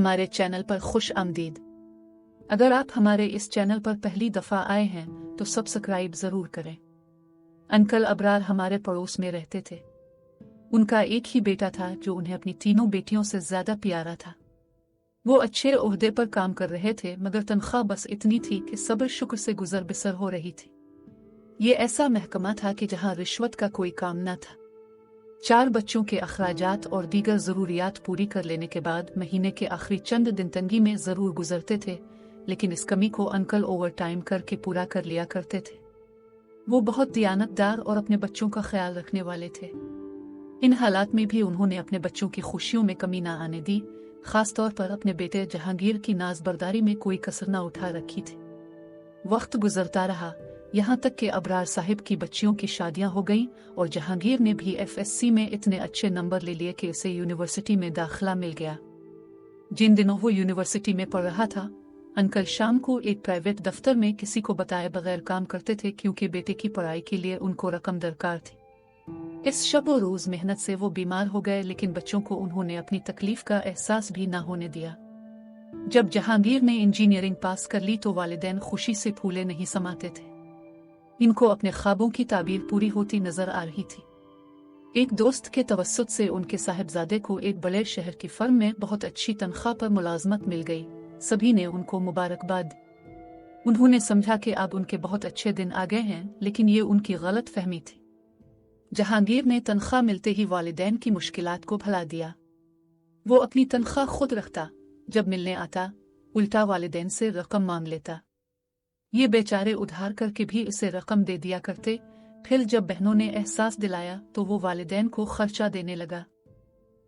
हमारे चैनल पर खुश आमदीद। अगर आप हमारे इस चैनल पर पहली दफ़ा आए हैं तो सब्सक्राइब ज़रूर करें। अंकल अबरार हमारे पड़ोस में रहते थे। उनका एक ही बेटा था जो उन्हें अपनी तीनों बेटियों से ज़्यादा प्यारा था। वो अच्छे ओहदे पर काम कर रहे थे, मगर तनख्वाह बस इतनी थी कि सब्र शुक्र से गुजर बसर हो रही थी। ये ऐसा महकमा था कि जहाँ रिश्वत का कोई काम न था। 4 बच्चों के अखराजात और दीगर ज़रूरियात पूरी कर लेने के बाद महीने के आखिरी चंद दिन तंगी में ज़रूर गुजरते थे, लेकिन इस कमी को अंकल ओवर टाइम करके पूरा कर लिया करते थे। वो बहुत दियानतदार और अपने बच्चों का ख्याल रखने वाले थे। इन हालात में भी उन्होंने अपने बच्चों की खुशियों में कमी ना आने दी। खास तौर पर अपने बेटे जहांगीर की नाजबरदारी में कोई कसर न उठा रखी थी। वक्त गुजरता रहा, यहाँ तक कि अबरार साहिब की बच्चियों की शादियां हो गईं और जहांगीर ने भी FSC में इतने अच्छे नंबर ले लिए कि उसे यूनिवर्सिटी में दाखिला मिल गया। जिन दिनों वो यूनिवर्सिटी में पढ़ रहा था, अंकल शाम को एक प्राइवेट दफ्तर में किसी को बताए बगैर काम करते थे, क्योंकि बेटे की पढ़ाई के लिए उनको रकम दरकार थी। इस शब और रोज मेहनत से वो बीमार हो गए, लेकिन बच्चों को उन्होंने अपनी तकलीफ का एहसास भी ना होने दिया। जब जहांगीर ने इंजीनियरिंग पास कर ली तो वालिदैन खुशी से फूले नहीं समाते थे। इनको अपने ख्वाबों की ताबीर पूरी होती नजर आ रही थी। एक दोस्त के तवस्सुत से उनके साहिबजादे को एक बड़े शहर की फर्म में बहुत अच्छी तनख्वाह पर मुलाजमत मिल गई। सभी ने उनको मुबारकबाद दी। उन्होंने समझा कि अब उनके बहुत अच्छे दिन आ गए हैं, लेकिन ये उनकी गलत फहमी थी। जहांगीर ने तनख्वाह मिलते ही वालिदैन की मुश्किलात को भुला दिया। वो अपनी तनख्वाह खुद रखता, जब मिलने आता उल्टा वालिदैन से रकम मांग लेता। ये बेचारे उधार करके भी इसे रकम दे दिया करते। फिर जब बहनों ने एहसास दिलाया तो वो वालिदैन को खर्चा देने लगा।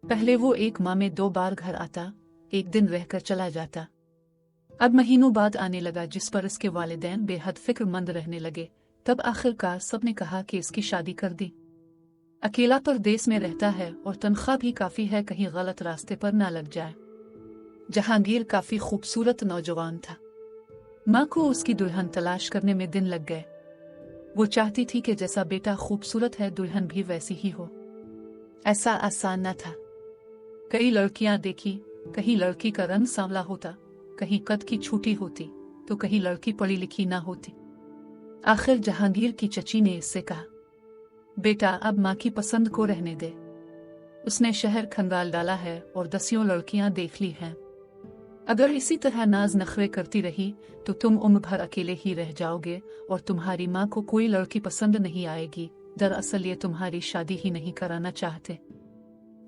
पहले वो एक माह में 2 बार घर आता, एक दिन रहकर चला जाता। अब महीनों बाद आने लगा, जिस पर इसके वालिदैन बेहद फिक्रमंद रहने लगे। तब आखिरकार सबने कहा कि इसकी शादी कर दी। अकेला परदेस में रहता है और तनख्वाह भी काफी है, कहीं गलत रास्ते पर ना लग जाए। जहांगीर काफी खूबसूरत नौजवान था। माँ को उसकी दुल्हन तलाश करने में दिन लग गए। वो चाहती थी कि जैसा बेटा खूबसूरत है दुल्हन भी वैसी ही हो। ऐसा आसान न था। कई लड़कियां देखी, कहीं लड़की का रंग सांवला होता, कहीं कद की छोटी होती, तो कहीं लड़की पढ़ी लिखी ना होती। आखिर जहांगीर की चची ने इससे कहा, बेटा अब माँ की पसंद को रहने दे। उसने शहर खंगाल डाला है और 10 लड़कियां देख ली हैं। अगर इसी तरह नाज नखरे करती रही तो तुम उम्र भर अकेले ही रह जाओगे और तुम्हारी माँ को कोई लड़की पसंद नहीं आएगी। दरअसल ये तुम्हारी शादी ही नहीं कराना चाहते।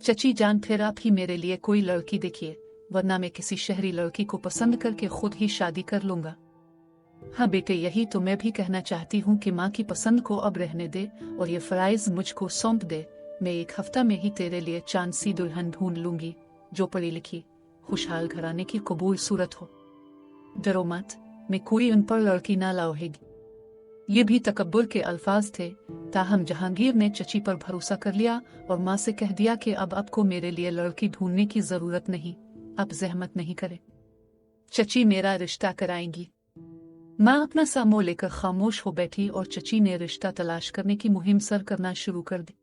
चची जान, फिर आप ही मेरे लिए कोई लड़की देखिए, वरना मैं किसी शहरी लड़की को पसंद करके खुद ही शादी कर लूंगा। हाँ बेटे, यही तो मैं भी कहना चाहती हूँ कि माँ की पसंद को अब रहने दे और ये फराइज मुझको सौंप दे। मैं 1 हफ्ता में ही तेरे लिए चांद सी दुल्हन ढूंढ लूंगी, जो पढ़ी लिखी खुशहाल घराने की कबूल सूरत हो। डरो मत, मैं कोई उन पर लड़की ना लाऊंगी। ये भी तकब्बुर के अल्फाज थे। ताहम जहांगीर ने चची पर भरोसा कर लिया और माँ से कह दिया कि अब आपको मेरे लिए लड़की ढूंढने की जरूरत नहीं, अब जहमत नहीं करे, चची मेरा रिश्ता कराएंगी। माँ अपना सामो लेकर खामोश हो बैठी और चची ने रिश्ता तलाश करने की मुहिम सर करना शुरू कर दी।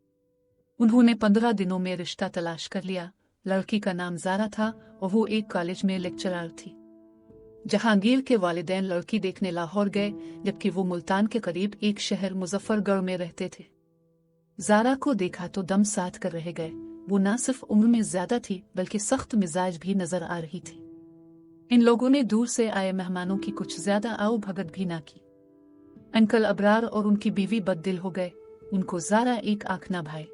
उन्होंने 15 दिनों में रिश्ता तलाश कर लिया। लड़की का नाम ज़ारा था और वो एक कॉलेज में लेक्चरर थी। जहांगीर के वालिदैन लड़की देखने लाहौर गए, जबकि वो मुल्तान के करीब एक शहर मुजफ्फरगढ़ में रहते थे। ज़ारा को देखा तो दम साध कर रह गए। वो ना सिर्फ उम्र में ज्यादा थी बल्कि सख्त मिजाज भी नजर आ रही थी। इन लोगों ने दूर से आए मेहमानों की कुछ ज्यादा आओ भगत भी ना की। अंकल अबरार और उनकी बीवी बददिल हो गए। उनको ज़ारा एक आंख ना भाई।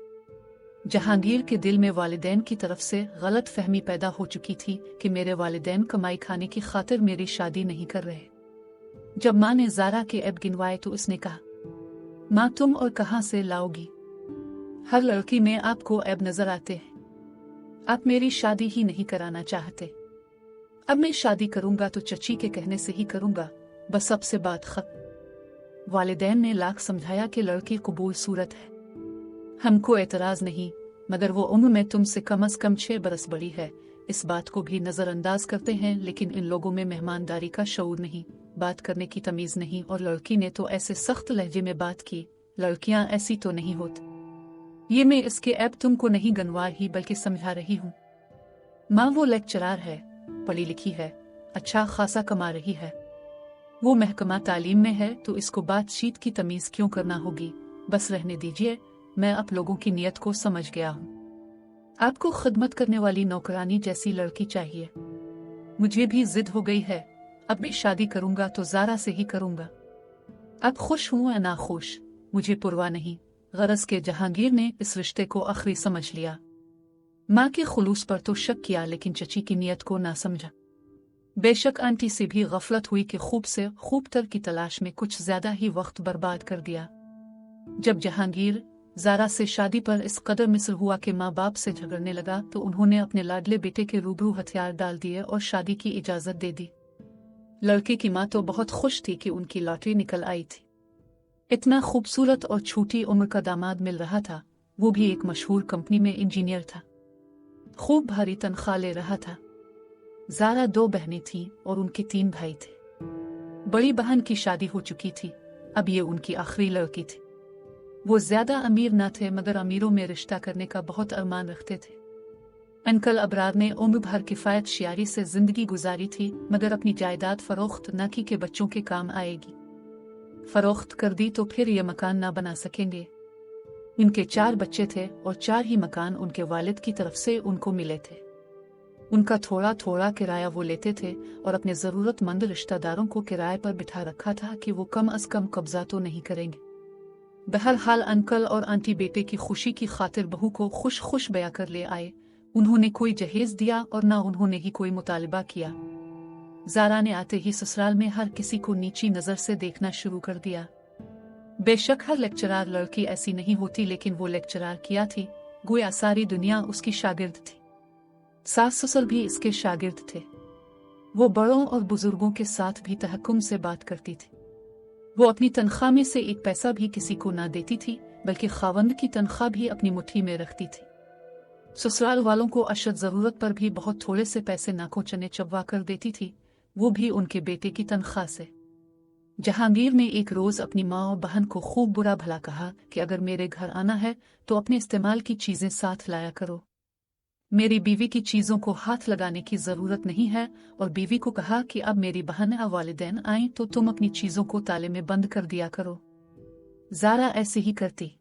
जहांगीर के दिल में वालिदैन की तरफ से गलत फहमी पैदा हो चुकी थी कि मेरे वालिदैन कमाई खाने की खातिर मेरी शादी नहीं कर रहे। जब माँ ने ज़ारा के ऐब गिनवाए तो उसने कहा, माँ तुम और कहाँ से लाओगी? हर लड़की में आपको ऐब नजर आते हैं। आप मेरी शादी ही नहीं कराना चाहते। अब मैं शादी करूंगा तो चची के कहने से ही करूंगा, बस अब से बात खत्म। वालिदैन ने लाख समझाया कि लड़की कबूल सूरत है, हमको एतराज नहीं, मगर वो उम्र में तुमसे कम से कम 6 बरस बड़ी है। इस बात को भी नजरअंदाज करते हैं, लेकिन इन लोगों में मेहमानदारी का शऊर नहीं, बात करने की तमीज नहीं। और लड़की ने तो ऐसे सख्त लहजे में बात की, लड़कियां ऐसी तो नहीं होती। ये मैं इसके ऐब तुमको नहीं गनवा ही बल्कि समझा रही हूँ। माँ वो लेक्चरर है, पढ़ी लिखी है, अच्छा खासा कमा रही है। वो महकमा तालीम में है तो इसको बातचीत की तमीज क्यों करना होगी। बस रहने दीजिए, मैं आप लोगों की नीयत को समझ गया हूँ। आपको खिदमत करने वाली नौकरानी जैसी लड़की चाहिए। मुझे भी जिद हो गई है, अब मैं शादी करूंगा तो ज़ारा से ही करूंगा। अब खुश हूं या नाखुश मुझे परवाह नहीं। गरज के जहांगीर ने इस रिश्ते को आखिरी समझ लिया। माँ के खुलूस पर तो शक किया लेकिन चची की नीयत को ना समझा। बेशक आंटी से भी गफलत हुई कि खूब से खूब तर की तलाश में कुछ ज्यादा ही वक्त बर्बाद कर दिया। जब जहांगीर ज़ारा से शादी पर इस कदर मिस्र हुआ कि माँ बाप से झगड़ने लगा तो उन्होंने अपने लाडले बेटे के रूबरू हथियार डाल दिए और शादी की इजाजत दे दी। लड़के की माँ तो बहुत खुश थी कि उनकी लॉटरी निकल आई थी। इतना खूबसूरत और छोटी उम्र का दामाद मिल रहा था, वो भी एक मशहूर कंपनी में इंजीनियर था। खूब भारी तनख्वाह ले रहा था। ज़ारा 2 बहनें थीं और उनके 3 भाई थे। बड़ी बहन की शादी हो चुकी थी, अब ये उनकी आखिरी लड़की थी। वो ज्यादा अमीर न थे मगर अमीरों में रिश्ता करने का बहुत अरमान रखते थे। अंकल अबरार ने उम्र भर किफायत शियारी से जिंदगी गुजारी थी मगर अपनी जायदाद फरोख्त न की के बच्चों के काम आएगी। फरोख्त कर दी तो फिर ये मकान ना बना सकेंगे। उनके 4 बच्चे थे और 4 ही मकान उनके वालिद की तरफ से उनको मिले थे। उनका थोड़ा थोड़ा किराया वो लेते थे और अपने जरूरतमंद रिश्तेदारों को किराए पर बिठा रखा था कि वो कम अज कम कब्जा तो नहीं करेंगे। बहरहाल अंकल और आंटी बेटे की खुशी की खातिर बहू को खुश खुश बया कर ले आए। उन्होंने कोई जहेज दिया और ना उन्होंने ही कोई मुतालिबा किया। ज़ारा ने आते ही ससुराल में हर किसी को नीची नजर से देखना शुरू कर दिया। बेशक हर लेक्चरार लड़की ऐसी नहीं होती लेकिन वो लेक्चरार किया थी, गोया सारी दुनिया उसकी शागिर्द थी। सास ससुर भी इसके शागिर्द थे। वो बड़ों और बुजुर्गों के साथ भी तहक्कुम से बात करती थी। वो अपनी तनख्वाह में से 1 पैसा भी किसी को ना देती थी बल्कि खावंद की तनख्वाह भी अपनी मुट्ठी में रखती थी। ससुराल वालों को अशद जरूरत पर भी बहुत थोड़े से पैसे नाकों चने चबवा कर देती थी, वो भी उनके बेटे की तनख्वाह से। जहांगीर ने एक रोज अपनी माँ और बहन को खूब बुरा भला कहा कि अगर मेरे घर आना है तो अपने इस्तेमाल की चीजें साथ लाया करो। मेरी बीवी की चीजों को हाथ लगाने की जरूरत नहीं है और बीवी को कहा कि अब मेरी बहन या वालिदैन आए तो तुम अपनी चीजों को ताले में बंद कर दिया करो। ज़ारा ऐसे ही करती,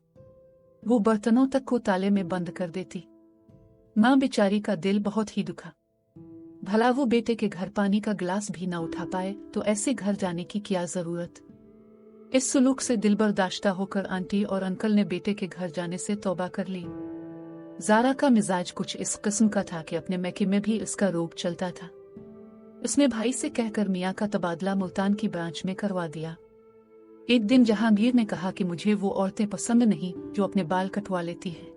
वो बर्तनों तक को ताले में बंद कर देती। माँ बेचारी का दिल बहुत ही दुखा। भला वो बेटे के घर पानी का गिलास भी ना उठा पाए तो ऐसे घर जाने की क्या जरूरत। इस सुलूक से दिल बर्दाश्ता होकर आंटी और अंकल ने बेटे के घर जाने से तौबा कर ली। ज़ारा का मिजाज कुछ इस किस्म का था कि अपने मैके में भी इसका रोग चलता था। उसने भाई से कहकर मियाँ का तबादला मुल्तान की ब्रांच में करवा दिया। एक दिन जहांगीर ने कहा कि मुझे वो औरतें पसंद नहीं जो अपने बाल कटवा लेती हैं।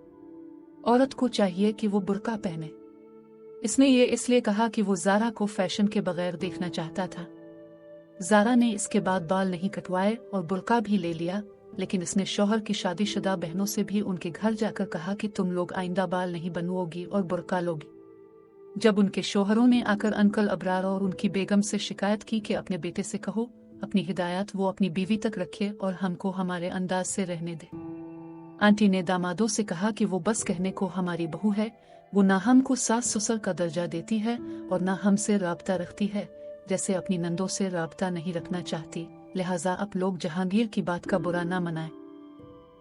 औरत को चाहिए कि वो बुर्का पहने। इसने ये इसलिए कहा कि वो ज़ारा को फैशन के बगैर देखना चाहता था। ज़ारा ने इसके बाद बाल नहीं कटवाए और बुर्का भी ले लिया, लेकिन इसने शौहर की शादीशुदा बहनों से भी उनके घर जाकर कहा कि तुम लोग आइंदा बाल नहीं बनवाओगी और बुर्का लोगी। जब उनके शौहरों ने आकर अंकल अबरार और उनकी बेगम से शिकायत की कि अपने बेटे से कहो अपनी हिदायत वो अपनी बीवी तक रखे और हमको हमारे अंदाज से रहने दे। आंटी ने दामादों से कहा कि वो बस कहने को हमारी बहू है, वो ना हमको सास ससुर का दर्जा देती है और ना हमसे राब्ता रखती है, जैसे अपनी नंदों से राब्ता नहीं रखना चाहती, लिहाजा आप लोग जहांगीर की बात का बुरा ना मनाएं।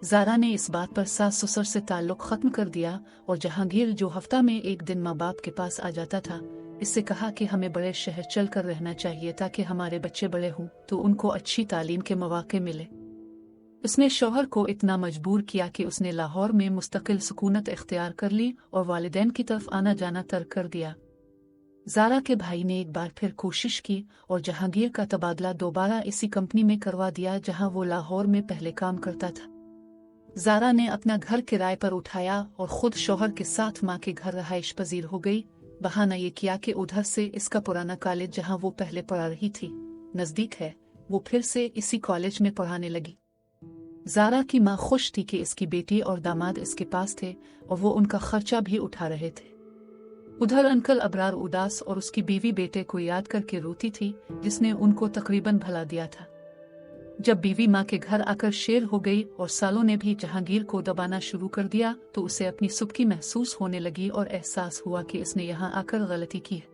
ज़ारा ने इस बात पर सास ससुर से ताल्लुक ख़त्म कर दिया और जहांगीर जो हफ्ता में एक दिन माँ बाप के पास आ जाता था, इससे कहा कि हमें बड़े शहर चल कर रहना चाहिए ताकि हमारे बच्चे बड़े हों तो उनको अच्छी तालीम के मौके मिले। उसने शौहर को इतना मजबूर किया कि उसने लाहौर में मुस्तकिल सुकूनत इख्तियार कर ली और वालिदैन की तरफ आना जाना तर्क कर दिया। ज़ारा के भाई ने एक बार फिर कोशिश की और जहांगीर का तबादला दोबारा इसी कंपनी में करवा दिया जहां वो लाहौर में पहले काम करता था। ज़ारा ने अपना घर किराए पर उठाया और खुद शौहर के साथ माँ के घर रहाइश पजीर हो गई। बहाना ये किया कि उधर से इसका पुराना कॉलेज जहां वो पहले पढ़ा रही थी नजदीक है, वो फिर से इसी कॉलेज में पढ़ाने लगी। ज़ारा की माँ खुश थी कि इसकी बेटी और दामाद इसके पास थे और वो उनका खर्चा भी उठा रहे थे। उधर अंकल अबरार उदास और उसकी बीवी बेटे को याद करके रोती थी, जिसने उनको तकरीबन भला दिया था। जब बीवी माँ के घर आकर शेर हो गई और सालों ने भी जहांगीर को दबाना शुरू कर दिया तो उसे अपनी सुबकी महसूस होने लगी और एहसास हुआ कि इसने यहाँ आकर गलती की है।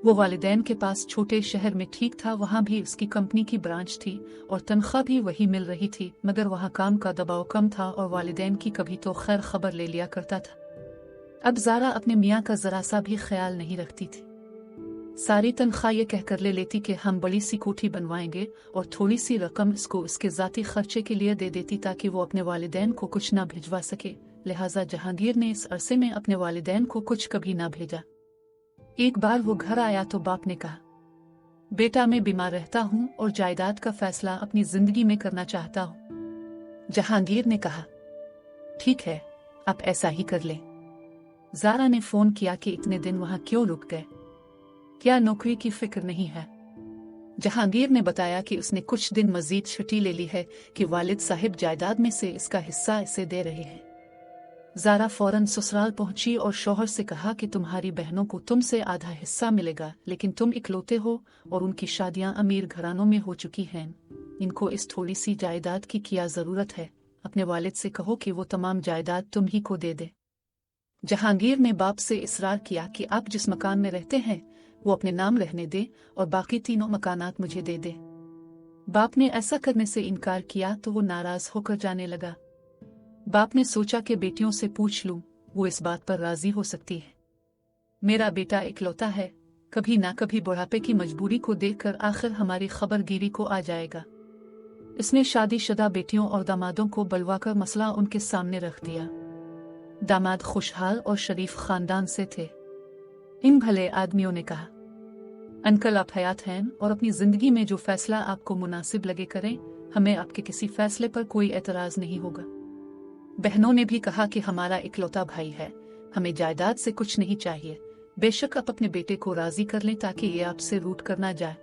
वो वालिदैन के पास छोटे शहर में ठीक था, वहाँ भी उसकी कंपनी की ब्रांच थी और तनख्वाह भी वही मिल रही थी, मगर वहाँ काम का दबाव कम था और वालिदैन की कभी तो खैर खबर ले लिया करता था। अब ज़ारा अपने मियाँ का ज़रा सा भी ख्याल नहीं रखती थी। सारी तनख्वाह ये कहकर ले लेती कि हम बड़ी सी कोठी बनवाएंगे और थोड़ी सी रकम इसको उसके ज़ाती खर्चे के लिए दे देती ताकि वो अपने वालिदैन को कुछ ना भिजवा सके। लिहाजा जहांगीर ने इस अरसे में अपने वालिदैन को कुछ कभी ना भेजा। एक बार वो घर आया तो बाप ने कहा, बेटा मैं बीमार रहता हूँ और जायदाद का फैसला अपनी जिंदगी में करना चाहता हूँ। जहांगीर ने कहा, ठीक है, आप ऐसा ही कर लें। ज़ारा ने फोन किया कि इतने दिन वहां क्यों रुक गए, क्या नौकरी की फिक्र नहीं है? जहांगीर ने बताया कि उसने कुछ दिन मजीद छुट्टी ले ली है कि वालिद साहिब जायदाद में से इसका हिस्सा इसे दे रहे हैं। ज़ारा फौरन ससुराल पहुंची और शौहर से कहा कि तुम्हारी बहनों को तुमसे आधा हिस्सा मिलेगा, लेकिन तुम इकलौते हो और उनकी शादियां अमीर घरानों में हो चुकी हैं। इनको इस थोड़ी सी जायदाद की क्या जरूरत है? अपने वालिद से कहो कि वो तमाम जायदाद तुम ही को दे दे। जहांगीर ने बाप से इसरार किया कि आप जिस मकान में रहते हैं वो अपने नाम रहने दे और बाकी तीनों मकानात मुझे दे दे। बाप ने ऐसा करने से इनकार किया तो वो नाराज होकर जाने लगा। बाप ने सोचा कि बेटियों से पूछ लूं, वो इस बात पर राजी हो सकती है। मेरा बेटा इकलौता है, कभी ना कभी बुढ़ापे की मजबूरी को देखकर आखिर हमारी खबरगिरी को आ जाएगा। इसने शादीशुदा बेटियों और दामादों को बलवाकर मसला उनके सामने रख दिया। दामाद खुशहाल और शरीफ खानदान से थे। इन भले आदमियों ने कहा, अंकल आप हयात हैं और अपनी जिंदगी में जो फैसला आपको मुनासिब लगे करें, हमें आपके किसी फैसले पर कोई एतराज नहीं होगा। बहनों ने भी कहा कि हमारा इकलौता भाई है, हमें जायदाद से कुछ नहीं चाहिए, बेशक आप अपने बेटे को राजी कर लें ताकि ये आपसे रूठ कर ना जाए।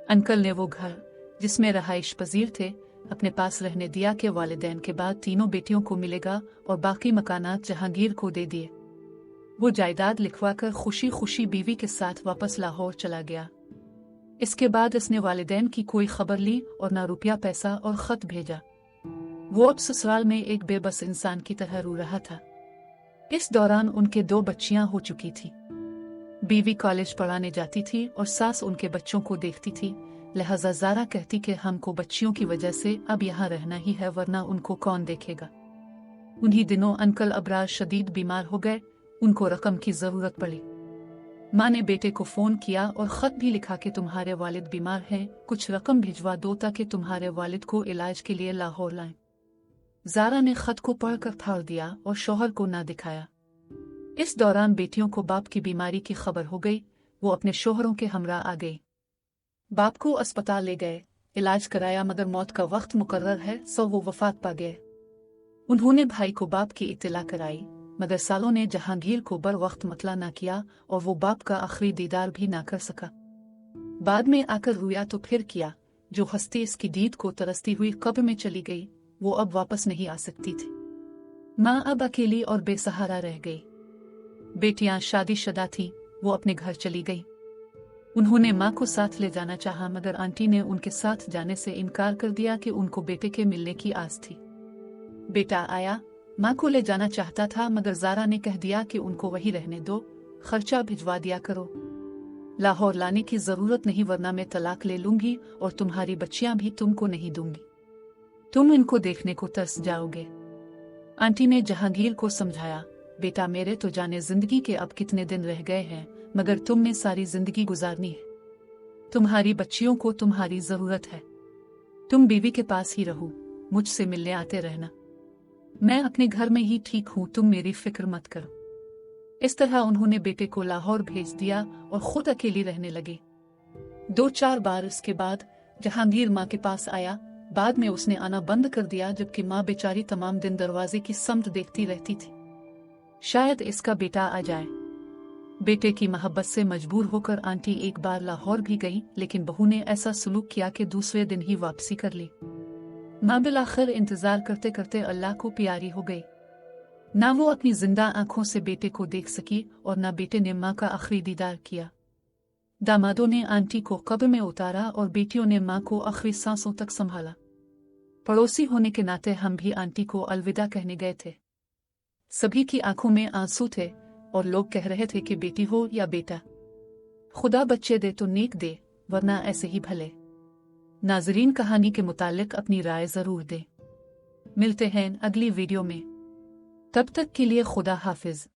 अंकल ने वो घर जिसमें रहाइश पजीर थे अपने पास रहने दिया कि वालिदैन के बाद तीनों बेटियों को मिलेगा और बाकी मकानात जहांगीर को दे दिए। वो जायदाद लिखवाकर खुशी खुशी बीवी के साथ वापस लाहौर चला गया। इसके बाद इसने वालिदैन की कोई खबर ली और ना रुपया पैसा और खत भेजा। वो अब ससुराल में एक बेबस इंसान की तरह रो रहा था। इस दौरान उनके 2 बच्चियां हो चुकी थी। बीवी कॉलेज पढ़ाने जाती थी और सास उनके बच्चों को देखती थी। लिहाजा ज़ारा कहती कि हमको बच्चियों की वजह से अब यहाँ रहना ही है, वरना उनको कौन देखेगा। उन्हीं दिनों अंकल अबरार शदीद बीमार हो गए, उनको रकम की जरूरत पड़ी। माँ ने बेटे को फोन किया और खत भी लिखा कि तुम्हारे वालिद बीमार हैं, कुछ रकम भिजवा दो ताकि तुम्हारे वालिद को इलाज के लिए लाहौर लाएं। ज़ारा ने खत को पढ़कर फाड़ दिया और शौहर को ना दिखाया। इस दौरान बेटियों को बाप की बीमारी की खबर हो गई। वो अपने शौहरों के हमरा आ गई। बाप को अस्पताल ले गए, इलाज कराया, मगर मौत का वक्त मुकर्रर है सो वो वफात पा गए। उन्होंने भाई को बाप की इत्तला कराई, मगर सालों ने जहांगीर को बर वक्त मतला ना किया और वो बाप का आखिरी दीदार भी ना कर सका। बाद में आकर रोया तो फिर किया। जो हस्ती इसकी दीद को तरसती हुई कब्र में चली गई, वो अब वापस नहीं आ सकती थी। माँ अब अकेली और बेसहारा रह गई। बेटियां शादीशुदा थी, वो अपने घर चली गई। उन्होंने माँ को साथ ले जाना चाहा, मगर आंटी ने उनके साथ जाने से इनकार कर दिया कि उनको बेटे के मिलने की आस थी। बेटा आया, माँ को ले जाना चाहता था, मगर ज़ारा ने कह दिया कि उनको वही रहने दो, खर्चा भिजवा दिया करो। लाहौर लाने की जरूरत नहीं, वरना मैं तलाक ले लूंगी और तुम्हारी बच्चियां भी तुमको नहीं दूंगी। तुम इनको देखने को तरस जाओगे। आंटी ने जहांगीर को समझाया, बेटा मेरे तो जाने जिंदगी के अब कितने दिन रह गए हैं, मगर तुमने सारी जिंदगी गुजारनी है। तुम्हारी बच्चियों को तुम्हारी जरूरत है। तुम बीवी के पास ही रहो, मुझसे मिलने आते रहना। मैं अपने घर में ही ठीक हूँ, तुम मेरी फिक्र मत करो। इस तरह उन्होंने बेटे को लाहौर भेज दिया और खुद अकेली रहने लगी। 2-4 बार इसके बाद जहांगीर माँ के पास आया। बाद में उसने आना बंद कर दिया, जबकि माँ बेचारी तमाम दिन दरवाजे की समत देखती रहती थी, शायद इसका बेटा आ जाए। बेटे की मोहब्बत से मजबूर होकर आंटी एक बार लाहौर भी गई, लेकिन बहू ने ऐसा सलूक किया कि दूसरे दिन ही वापसी कर ली। माँ बिलाखिर इंतजार करते करते अल्लाह को प्यारी हो गई। ना वो अपनी जिंदा आंखों से बेटे को देख सकी और ना बेटे ने माँ का आखिरी दीदार किया। दामादों ने आंटी को कब्र में उतारा और बेटियों ने माँ को आखिरी सांसों तक संभाला। पड़ोसी होने के नाते हम भी आंटी को अलविदा कहने गए थे। सभी की आंखों में आंसू थे और लोग कह रहे थे कि बेटी हो या बेटा। खुदा बच्चे दे तो नेक दे, वरना ऐसे ही भले। नाजरीन, कहानी के मुतालिक अपनी राय जरूर दे। मिलते हैं अगली वीडियो में, तब तक के लिए खुदा हाफिज।